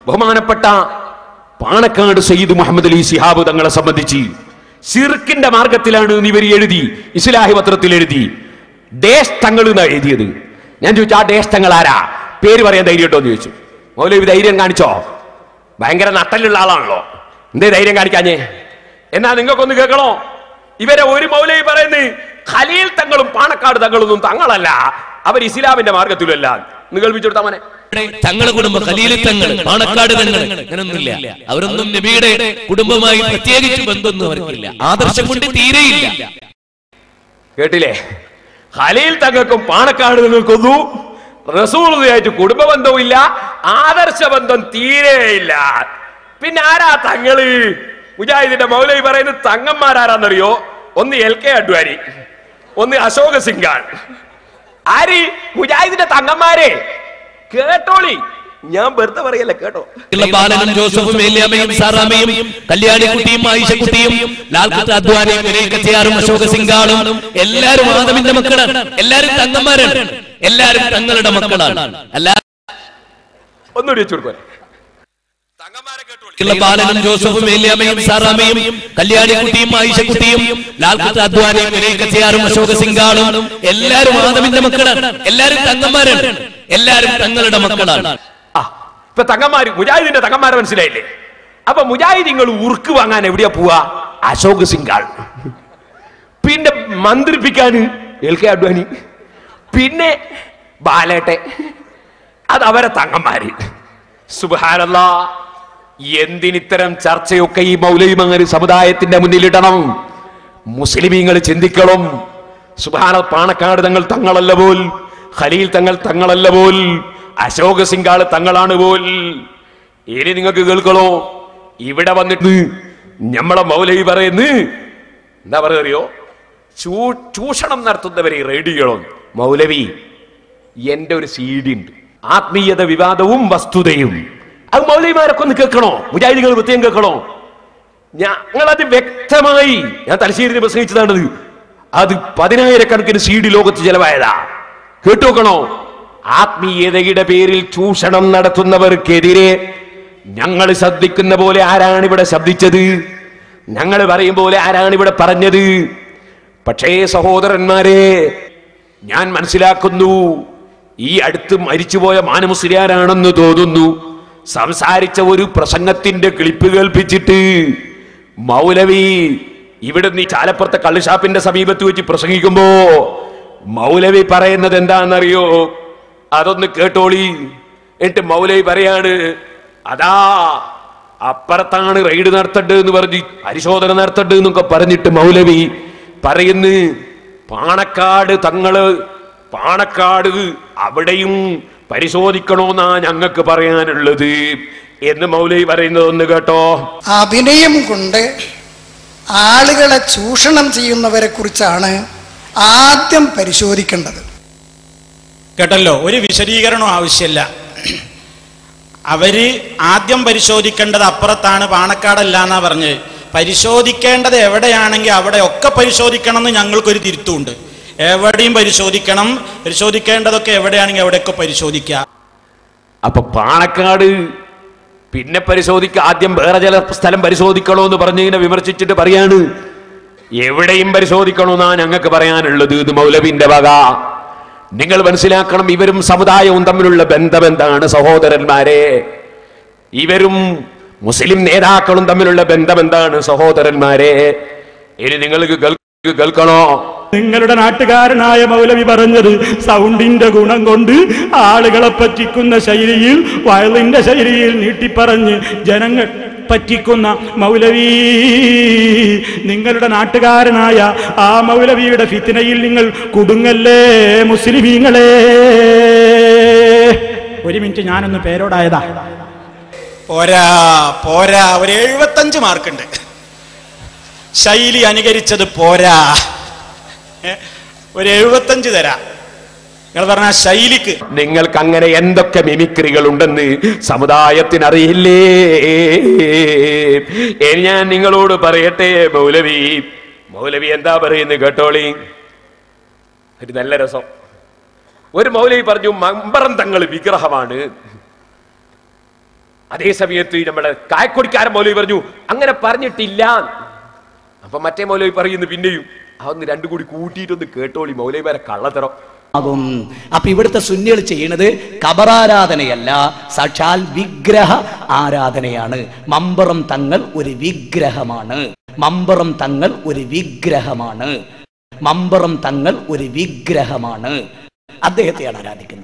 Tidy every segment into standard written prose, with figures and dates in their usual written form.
ബഹുമാനപ്പെട്ട പാണക്കാട് സയ്യിദ് മുഹമ്മദ് അലി ശിഹാബ് തങ്ങളെ സംബന്ധിച്ച് ശിർക്കിന്റെ മാർഗത്തിലാണ് ഇവർ എഴുതി, ഇസ്ലാഹി പത്രത്തിൽ എഴുതി. ദേശ് തങ്ങൾ എന്നാ എഴുതിയത്. ഞാൻ ചോദിച്ചു, ആ ദേശ് തങ്ങൾ ആരാ? പേര് പറയാൻ ധൈര്യം ഉണ്ടോ എന്ന് ചോദിച്ചു. മൗലവി ധൈര്യം കാണിച്ചോ? ഭയങ്കര നട്ടലുള്ള ആളാണല്ലോ, എന്തേ ധൈര്യം കാണിക്കാഞ്ഞേ? എന്നാ നിങ്ങൾക്കൊന്ന് കേൾക്കണോ? ഇവരെ ഒരു മൗലവി പറയുന്നത് ഖലീൽ തങ്ങളും പാണക്കാട് തങ്ങളൊന്നും തങ്ങളല്ല, അവർ ഇസ്ലാമിന്റെ മാർഗത്തിലല്ല. നിങ്ങൾ വിളിച്ചെടുത്താ മോനെ. തങ്ങളെ കുടുംബം ഖലീൽ തങ്ങൾ, പാണക്കാട് തങ്ങൾ അങ്ങനൊന്നുമില്ല. അവരൊന്നും നബിയുടെ കുടുംബമായി പ്രത്യേകിച്ച് ബന്ധമൊന്നും അവർക്കില്ല, ആദർശം കൊണ്ട് തീരെയില്ല. കേട്ടില്ലേ? ഖലീൽ തങ്ങൾക്കും പാണക്കാട് തങ്ങൾക്കൊന്നും റസൂലുള്ളാഹിയായിട്ട് കുടുംബ ബന്ധവും ഇല്ല, ആദർശ ബന്ധം തീരെയില്ല. പിന്നെ ആരാ തങ്ങള്? മുജാഹിദിന്റെ മൗലവി പറയുന്നത് തങ്ങന്മാരാരാന്നറിയോ? ഒന്ന് LK അഡ്വാനി, ഒന്ന് അശോക് സിംഗാൾ. ആര്? മുജാഹിദിന്റെ തങ്ങന്മാരെ. കേട്ടോളി, ഞാൻ വെറുതെ പറയല്ല, കേട്ടോ. ബാലനും ജോസഫും ഏലിയാമയും സാറാമയും കല്യാണിക്കുട്ടിയും ആയിഷക്കുട്ടിയും ലാൽകുത്ത് അദ്വാനിയും വിനയക്കത്തിയാറും അശോക് സിംഗാളും എല്ലാരും ആദമിന്റെ മക്കളാണ്, എല്ലാരും തങ്ങന്മാരാണ്, എല്ലാരും തങ്ങളുടെ മക്കളാണ്. ഒന്നുകൂടി വെച്ചുകൊടുക്കാൻ. ബാലനും ജോസഫും ഏലിയാമയും സാറാമയും കല്യാണിക്കുട്ടിയും ആയിഷക്കുട്ടിയും ലാൽകുത്ത് അദ്വാനിയും വിനയക്കത്തിയാറും അശോക് സിംഗാളും എല്ലാരും ആദമിന്റെ മക്കളാണ്, എല്ലാരും തങ്ങന്മാരാണ്, എല്ലാരും തങ്ങളുടെ മക്കളാണ്. ഇപ്പൊ തങ്ങന്മാര്, മുജാഹിദിന്റെ തങ്ങന്മാരെ മനസ്സിലായില്ലേ? അപ്പൊ മുജാഹിദിങ്ങൾ ഉറുക്ക് വാങ്ങാൻ എവിടെയാ പോവാ? അശോക് സിംഗാൾ. പിന്നെ മന്ത്രിപ്പിക്കാൻ LK അഡ്വാനി, പിന്നെ ബാലേട്ടെ, അത് അവരെ തങ്ങന്മാര്. സുബ്ഹാനല്ലാഹ്, എന്തിനിത്തരം ചർച്ചയൊക്കെ ഈ മൗലവിമാര് സമുദായത്തിന്റെ മുന്നിലിടണം? മുസ്ലിമീങ്ങൾ ചിന്തിക്കണം. സുബ്ഹാനല്ലാഹ്, പാണക്കാട് തങ്ങൾ തങ്ങളല്ല പോൽ, ഖലീൽ തങ്ങൾ തങ്ങളല്ല പോൽ, അശോക് സിംഗാൾ തങ്ങളാണ് പോൽ. ഇനി നിങ്ങൾക്ക് കേൾക്കണോ? ഇവിടെ വന്നിട്ട് നമ്മളെ മൗലവി പറയുന്നു എന്താ പറയോ? ചൂഷണം നടത്തുന്നവരെ റേഡിയോളും. മൗലവി, എന്റെ ഒരു CD ഉണ്ട്, ആത്മീയത വിവാദവും വസ്തുതയും. അത് മൗലവിമാരൊക്കെ ഒന്ന് കേൾക്കണോ? മുജാഹിദികൾ പ്രത്യേകം കേൾക്കണോ? ഞങ്ങളത് വ്യക്തമായി, ഞാൻ തലശ്ശേരി പ്രസംഗിച്ചതാണത്, അത് 10,000 CD ലോകത്ത് ചെലവായതാ. കേട്ടുനോക്കണോ? ആത്മീയതയുടെ പേരിൽ ചൂഷണം നടത്തുന്നവർക്കെതിരെ ഞങ്ങൾ ശബ്ദിക്കുന്ന പോലെ ആരാണ് ഇവിടെ ശബ്ദിച്ചത്? ഞങ്ങൾ പറയും പോലെ ആരാണ് ഇവിടെ പറഞ്ഞത്? പക്ഷേ സഹോദരന്മാരെ, ഞാൻ മനസ്സിലാക്കുന്നു, ഈ അടുത്ത് മരിച്ചുപോയ മാനമുസ്ലിയാരാണെന്ന് തോന്നുന്നു, സംസാരിച്ച ഒരു പ്രസംഗത്തിന്റെ ക്ലിപ്പ് കേൾപ്പിച്ചിട്ട് മൗലവി ഇവിടുന്ന് ഈ ചാലപ്പുറത്തെ കള്ളുഷാപ്പിന്റെ സമീപത്ത് വെച്ച് പ്രസംഗിക്കുമ്പോ മൗലവി പറയുന്നത് എന്താണെന്നറിയോ? അതൊന്ന് കേട്ടോളി. എന്നിട്ട് മൗലവി പറയാണ്, അതാ അപ്പുറത്താണ് റെയ്ഡ് നടത്തേണ്ടത് എന്ന് പറഞ്ഞ്, പരിശോധന നടത്തേണ്ടത് എന്നൊക്കെ പറഞ്ഞിട്ട് മൗലവി പറയുന്നു, പാണക്കാട് തങ്ങള്, പാണക്കാട് അവിടെയും പരിശോധിക്കണോന്നാ ഞങ്ങൾക്ക് പറയാനുള്ളത് എന്ന് മൗലവി പറയുന്നത് ഒന്ന് കേട്ടോ. അഭിനയം കൊണ്ട് ആളുകളെ ചൂഷണം ചെയ്യുന്നവരെ കുറിച്ചാണ് ആദ്യം പരിശോധിക്കേണ്ടത്. കേട്ടല്ലോ, ഒരു വിശദീകരണം ആവശ്യമില്ല. അവര് ആദ്യം പരിശോധിക്കേണ്ടത് അപ്പുറത്താണ്, പാണക്കാടല്ല എന്നാ പറഞ്ഞത്. പരിശോധിക്കേണ്ടത് എവിടെയാണെങ്കിൽ അവിടെ ഒക്കെ പരിശോധിക്കണം എന്ന് ഞങ്ങൾക്കൊരു തിരുത്തുണ്ട്. എവിടെയും പരിശോധിക്കണം, പരിശോധിക്കേണ്ടതൊക്കെ എവിടെയാണെങ്കിൽ അവിടെയൊക്കെ പരിശോധിക്കാം. അപ്പൊ പാണക്കാട് പിന്നെ ആദ്യം വേറെ ചില സ്ഥലം പരിശോധിക്കണോ എന്ന് പറഞ്ഞതിനെ വിമർശിച്ചിട്ട് പറയാണ്, എവിടെയും പരിശോധിക്കണമെന്നാ ഞങ്ങൾക്ക് പറയാനുള്ളത്. ഇത് മൗലവിന്റെ വക. നിങ്ങൾ മനസ്സിലാക്കണം, ഇവരും സമുദായവും തമ്മിലുള്ള ബന്ധം എന്താണ് സഹോദരന്മാരെ? ഇവരും മുസ്ലിം നേതാക്കളും തമ്മിലുള്ള ബന്ധം എന്താണ് സഹോദരന്മാരെ? ഇനി നിങ്ങൾക്ക് കേൾക്കണോ? നിങ്ങളുടെ നാട്ടുകാരനായ മൗലവി പറഞ്ഞത് സൗണ്ടിന്റെ ഗുണം കൊണ്ട് ആളുകളെ പറ്റിക്കുന്ന ശൈലിയിൽ, വയലിന്റെ ശൈലിയിൽ നീട്ടിപ്പറഞ്ഞ് ജനങ്ങൾ പറ്റിക്കുന്ന മൗലവി, നിങ്ങളുടെ നാട്ടുകാരനായ ആ മൗലവിയുടെ ഫിത്നയിൽ നിങ്ങൾ കുടുങ്ങല്ലേ മുസ്ലിമീങ്ങളെ. ഒരു മിനിറ്റ്, ഞാനൊന്ന് പേരോടായതാ. പോരാ പോരാ, ഒരു 75 മാർക്കുണ്ട്. ശൈലി അനുകരിച്ചത് പോരാ, ഒരു 75 തരാം. നിങ്ങൾ പറഞ്ഞ ശൈലിക്ക്. നിങ്ങൾക്ക് അങ്ങനെ എന്തൊക്കെ മിമിക്രികൾ ഉണ്ടെന്ന് സമുദായത്തിന് അറിയില്ലേ? ഞാൻ നിങ്ങളോട് പറയട്ടെ, മൗലവി എന്താ പറയുന്നത് കേട്ടോളി. ഒരു നല്ല രസം. ഒരു മൗലവി പറഞ്ഞു, മമ്പറം തങ്ങൾ വിഗ്രഹമാണ്. അതേ സമയത്ത് നമ്മുടെ കായക്കൊടിക്കാരൻ മൗലവി പറഞ്ഞു അങ്ങനെ പറഞ്ഞിട്ടില്ല. അപ്പൊ മറ്റേ മൗലവി പറയുന്നു പിന്നെയും അതൊന്ന് രണ്ടും കൂടി കൂട്ടിയിട്ടൊന്ന് കേട്ടോളി, മൗലവിമാരെ കള്ളത്തരം. അപ്പൊ ഇവിടുത്തെ സുന്നികൾ ചെയ്യുന്നത് ഖബറാരാധനയല്ല, സാക്ഷാൽ വിഗ്രഹ ആരാധനയാണ്. മമ്പറം തങ്ങൾ ഒരു വിഗ്രഹമാണ്. മമ്പറം തങ്ങൾ ഒരു വിഗ്രഹമാണ്. മമ്പറം തങ്ങൾ ഒരു വിഗ്രഹമാണ്. അദ്ദേഹത്തെയാണ് ആരാധിക്കുന്നത്.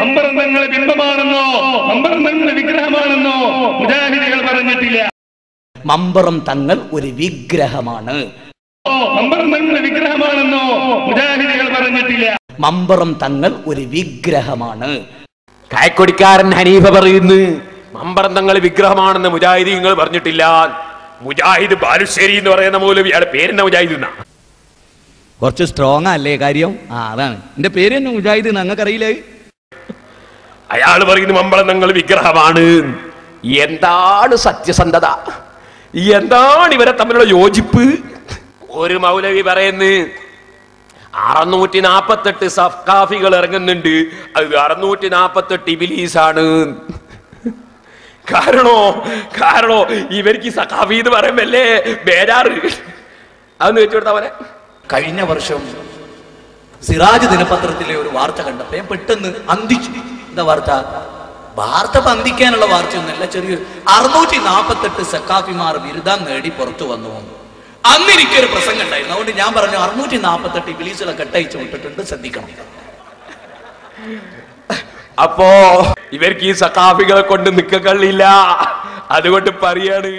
മമ്പറം തങ്ങൾ ബിംബമാണെന്നോ മമ്പറം തങ്ങൾ വിഗ്രഹമാണെന്നോ മുജാഹിദികൾ പറഞ്ഞിട്ടില്ല. മമ്പറം തങ്ങൾ ഒരു വിഗ്രഹമാണ്. മമ്പറം തങ്ങൾ വിഗ്രഹമാണെന്നോ മുജാഹിദികൾ പറഞ്ഞിട്ടില്ല. മമ്പറം തങ്ങൾ ഒരു വിഗ്രഹമാണ്. കായക്കൊടിക്കാരൻ ഹനീഫ പറയുന്നു മമ്പറം തങ്ങൾ വിഗ്രഹമാണെന്ന് മുജാഹിദീങ്ങൾ പറഞ്ഞിട്ടില്ല. മുജാഹിദ് ബാലുശ്ശേരി എന്ന് പറയുന്ന മൗലവി, അയാളുടെ പേരെന്നാ മുജാഹിദ് എന്നാ. കുറച്ച് സ്ട്രോങ് അല്ലേ കാര്യം? അതാണ് എന്റെ പേര് തന്നെ മുജാഹിദ്, ഞങ്ങൾക്കറിയില്ലേ. അയാൾ പറയുന്നു മമ്പറം തങ്ങൾ വിഗ്രഹമാണ്. എന്താണ് സത്യസന്ധത? എന്താണ് ഇവരെ തമ്മിലുള്ള യോജിപ്പ്? ഒരു മൗലവി പറയുന്നു 648 സഖാഫികൾ ഇറങ്ങുന്നുണ്ട്, അത് 648 ഇബിലീസാണ്. കാരണോ ഇവർക്ക് സഖാഫി എന്ന് പറയുമ്പല്ലേ ബേജാറ്. അതൊന്ന് വെച്ചുകൊടുത്താ പോലെ. കഴിഞ്ഞ വർഷം സിറാജ് ദിനപത്രത്തിലെ ഒരു വാർത്ത കണ്ടപ്പോ ഞാൻ പെട്ടെന്ന് അന്തിച്ചു. എന്താ വാർത്ത? വാർത്ത പന്തിക്കാനുള്ള വാർത്തയൊന്നുമല്ല, ചെറിയൊരു 648 സഖാഫിമാർ ബിരുദം നേടി പുറത്തു വന്നു. അന്ന് എനിക്കൊരു പ്രസംഗം ഉണ്ടായിരുന്നു. അതുകൊണ്ട് ഞാൻ പറഞ്ഞു 648 ഇബിലീസുകളെ കെട്ടയച്ചു വിട്ടിട്ടുണ്ട്, ശ്രദ്ധിക്കണം. അപ്പോ ഇവർക്ക് ഈ സഖാഫികളെ കൊണ്ട് നിക്കക്കള്ളില്ല, അതുകൊണ്ട് പറയാണ്.